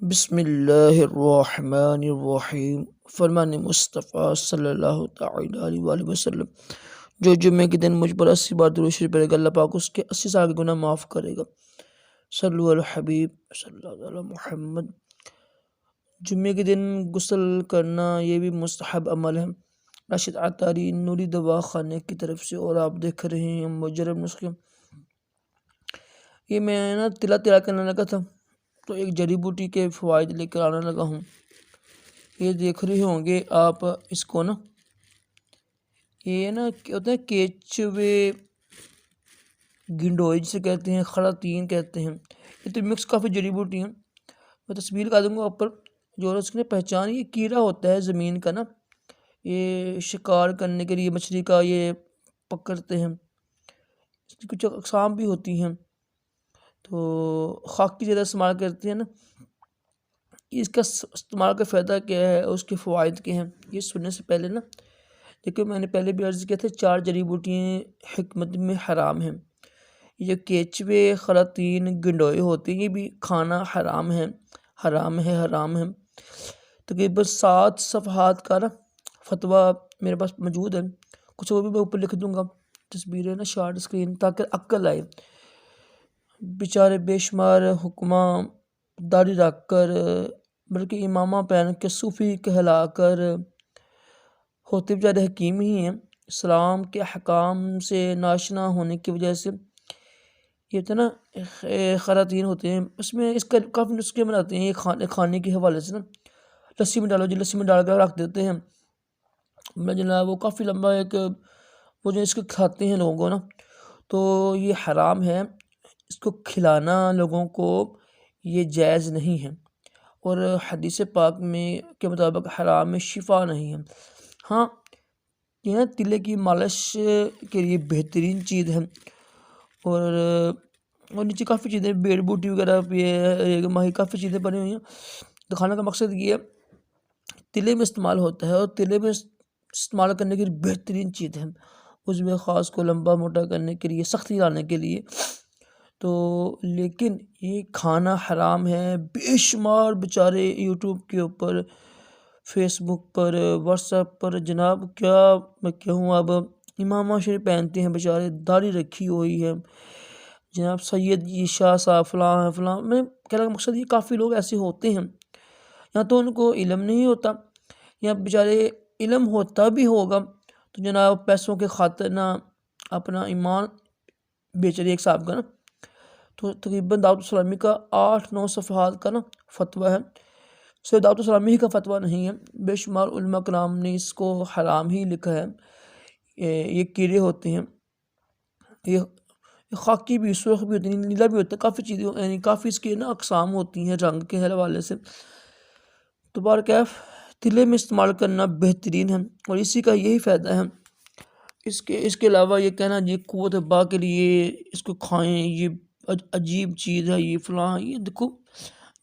بسم اللہ الرحمن الرحیم۔ فرمان مصطفیٰ صلی اللہ تعالی علیہ وآلہ وسلم، جو جمعے کے دن مجھ پر 80 بار درود شریف پڑھے گا، اللہ پاک اس کے 80 سال کے گناہ معاف کرے گا۔ صلو علی الحبیب صلی اللہ علیہ محمد۔ جمعے کے دن غسل کرنا یہ بھی مستحب عمل ہے۔ راشد عطاری نوری دوا خانے کی طرف سے، اور آپ دیکھ رہے ہیں مجرب نسخے۔ یہ میں تلا کرنے لگا تھا تو ایک جڑی بوٹی کے فوائد لے کر آنے لگا ہوں۔ یہ دیکھ رہے ہوں گے آپ اس کو یہ کیا ہوتا ہے، کیچوے گنڈوئی جسے کہتے ہیں، خراتین کہتے ہیں۔ یہ تو مکس کافی جڑی بوٹی ہیں، میں تصویر لگا دوں گا اوپر۔ جو اس کی پہچان، یہ کیڑا ہوتا ہے زمین کا یہ شکار کرنے کے لیے مچھلی کا یہ پکڑتے ہیں۔ اس کی کچھ اقسام بھی ہوتی ہیں، تو خاک کی زیادہ استعمال کرتے ہیں اس کا استعمال کا فائدہ کیا ہے، اس کے فوائد کیا ہیں، یہ سننے سے پہلے لیکن میں نے پہلے بھی عرض کیا تھا، 4 جڑی بوٹیاں حکمت میں حرام ہیں۔ یہ جو کیچوے خراتین گنڈوئے ہوتے ہیں، یہ بھی کھانا حرام ہے۔ تقریباً 7 صفحات کا فتویٰ میرے پاس موجود ہے، کچھ وہ بھی میں اوپر لکھ دوں گا، تصویریں شارٹ اسکرین، تاکہ عقل آئے۔ بیچارے بے شمار حکماں داڑھی رکھ کر، بلکہ امامہ پہن کے، صوفی کہلا کر، ہوتے بیچارے حکیم ہی ہیں، اسلام کے احکام سے ناشنا ہونے کی وجہ سے یہ ہوتا خراتین ہوتے ہیں۔ اس میں اس کا کافی نسخے بناتے ہیں، یہ کھانے کے حوالے سے لسی میں ڈالو، لسی میں ڈال کر رکھ دیتے ہیں جناب، وہ کافی لمبا ایک وہ جو اس کو کھاتے ہیں لوگوں تو یہ حرام ہے۔ اس کو کھلانا لوگوں کو یہ جائز نہیں ہے، اور حدیث پاک میں کے مطابق حرام میں شفا نہیں ہے۔ ہاں، یہ تلے کی مالش کے لیے بہترین چیز ہے، اور نیچے کافی چیزیں، بیڑ بوٹی وغیرہ بھی ہے، ماہی کافی چیزیں بنی ہوئی ہیں۔ دکھانے کا مقصد یہ ہے، تلے میں استعمال ہوتا ہے، اور تلے میں استعمال کرنے کے لیے بہترین چیز ہے، اس میں خاص کو لمبا موٹا کرنے کے لیے، سختی لانے کے لیے لیکن یہ کھانا حرام ہے۔ بے شمار بیچارے یوٹیوب کے اوپر، فیس بک پر، واٹس ایپ پر، جناب کیا میں کہوں، اب امامہ شریف پہنتے ہیں بیچارے، داڑھی رکھی ہوئی ہے جناب، سید شاہ صاحب فلاں میں کہنے کا مقصد یہ کافی لوگ ایسے ہوتے ہیں، یا تو ان کو علم نہیں ہوتا، یا بیچارے علم ہوتا بھی ہوگا تو جناب پیسوں کے خاطر اپنا ایمان بیچ رہے ایک صاحب کا تو تقریباً دعوت اسلامی کا 8-9 صفحات کا فتویٰ ہے۔ صرف دعوت اسلامی کا فتویٰ نہیں ہے، بے شمار علماء کرام نے اس کو حرام ہی لکھا ہے۔ یہ کیڑے ہوتے ہیں، یہ خاکی بھی، سرخ بھی ہوتے ہیں، نیلا بھی ہوتا ہے، کافی چیزیں، یعنی کافی اس کی اقسام ہوتی ہیں رنگ کے حوالے سے۔ تو بہرکیف تلے میں استعمال کرنا بہترین ہے، اور اسی کا یہی فائدہ ہے۔ اس کے علاوہ یہ کہنا یہ قوت با کے لیے اس کو کھائیں، یہ عجیب چیز ہے، یہ فلاں، یہ دیکھو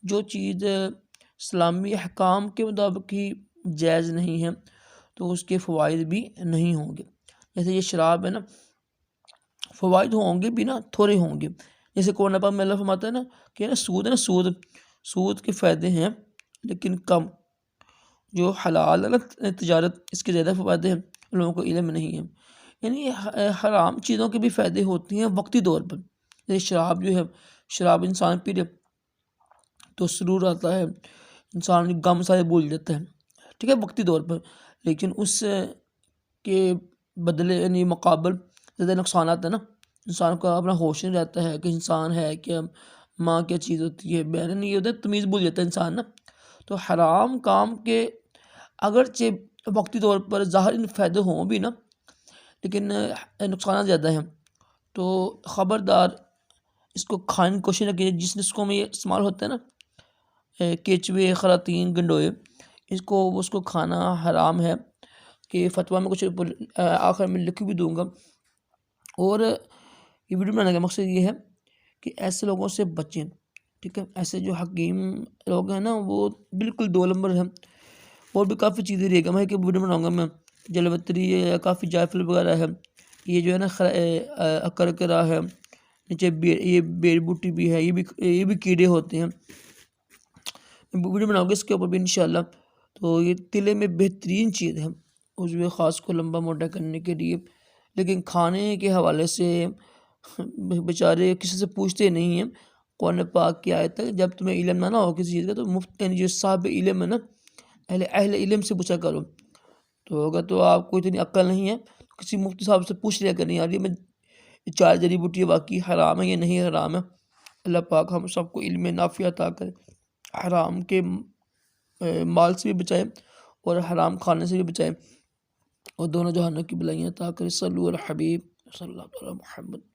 جو چیز اسلامی احکام کے مطابق ہی جائز نہیں ہے تو اس کے فوائد بھی نہیں ہوں گے۔ جیسے یہ شراب ہے فوائد ہوں گے بھی تھوڑے ہوں گے، جیسے قرآن پاک میں اللہ فرماتا ہے کہ سود کے فائدے ہیں لیکن کم، جو حلال تجارت اس کے زیادہ فوائد ہیں، لوگوں کو علم نہیں ہے۔ یعنی حرام چیزوں کے بھی فائدے ہوتے ہیں وقتی طور پر، جیسے شراب جو ہے، شراب انسان پی لے تو سرور آتا ہے، انسان غم سارے بھول جاتا ہے، ٹھیک ہے، وقتی طور پر، لیکن اس کے بدلے یعنی مقابل زیادہ نقصانات ہیں انسان کو اپنا ہوش نہیں رہتا ہے کہ انسان ہے کہ ماں کیا چیز ہوتی ہے، بہن نہیں ہوتا ہے، تمیز بھول جاتا ہے انسان تو حرام کام کے اگرچہ وقتی طور پر ظاہر فائدے ہوں بھی لیکن نقصانات زیادہ ہیں، تو خبردار اس کو کھانے کی کوشش نہ کیجیے۔ جس نسخوں میں یہ استعمال ہوتا ہے کیچوے خراتین گنڈوئے، اس کو کھانا حرام ہے، کہ فتویٰ میں کچھ آخر میں لکھ بھی دوں گا۔ اور یہ ویڈیو بنانے کا مقصد یہ ہے کہ ایسے لوگوں سے بچیں، ٹھیک ہے، ایسے جو حکیم لوگ ہیں وہ بالکل 2 نمبر ہیں۔ اور بھی کافی چیزیں رہے گا، میں کہ ویڈیو بناؤں گا، میں جلوتری کافی جائفل وغیرہ ہے، یہ جو ہے اکرکرا ہے، نیچے یہ بیڑ بوٹی بھی ہے، یہ بھی کیڑے ہوتے ہیں، ویڈیو بناؤ گے اس کے اوپر بھی انشاءاللہ۔ تو یہ تلے میں بہترین چیز ہے عضو خاص کو لمبا موٹا کرنے کے لیے، لیکن کھانے کے حوالے سے بیچارے کسی سے پوچھتے نہیں ہیں۔ قرآن پاک کی آیت ہے جب تمہیں علم نہ ہو کسی چیز کا تو مفت یعنی جو صاحب علم ہے نا، اہل علم سے پوچھا کرو۔ تو اگر تو آپ کو اتنی عقل نہیں ہے کسی مفتی صاحب سے پوچھ لیا کریں یار یہ 4 جڑی بوٹی واقعی حرام ہے یا نہیں حرام ہے۔ اللہ پاک ہم سب کو علم نافع عطا کرے، حرام کے مال سے بھی بچائے اور حرام کھانے سے بھی بچائے، اور دونوں جہانوں کی بلائیاں عطا کرے۔ صلو علی الحبیب صلی اللہ علیہ محمد۔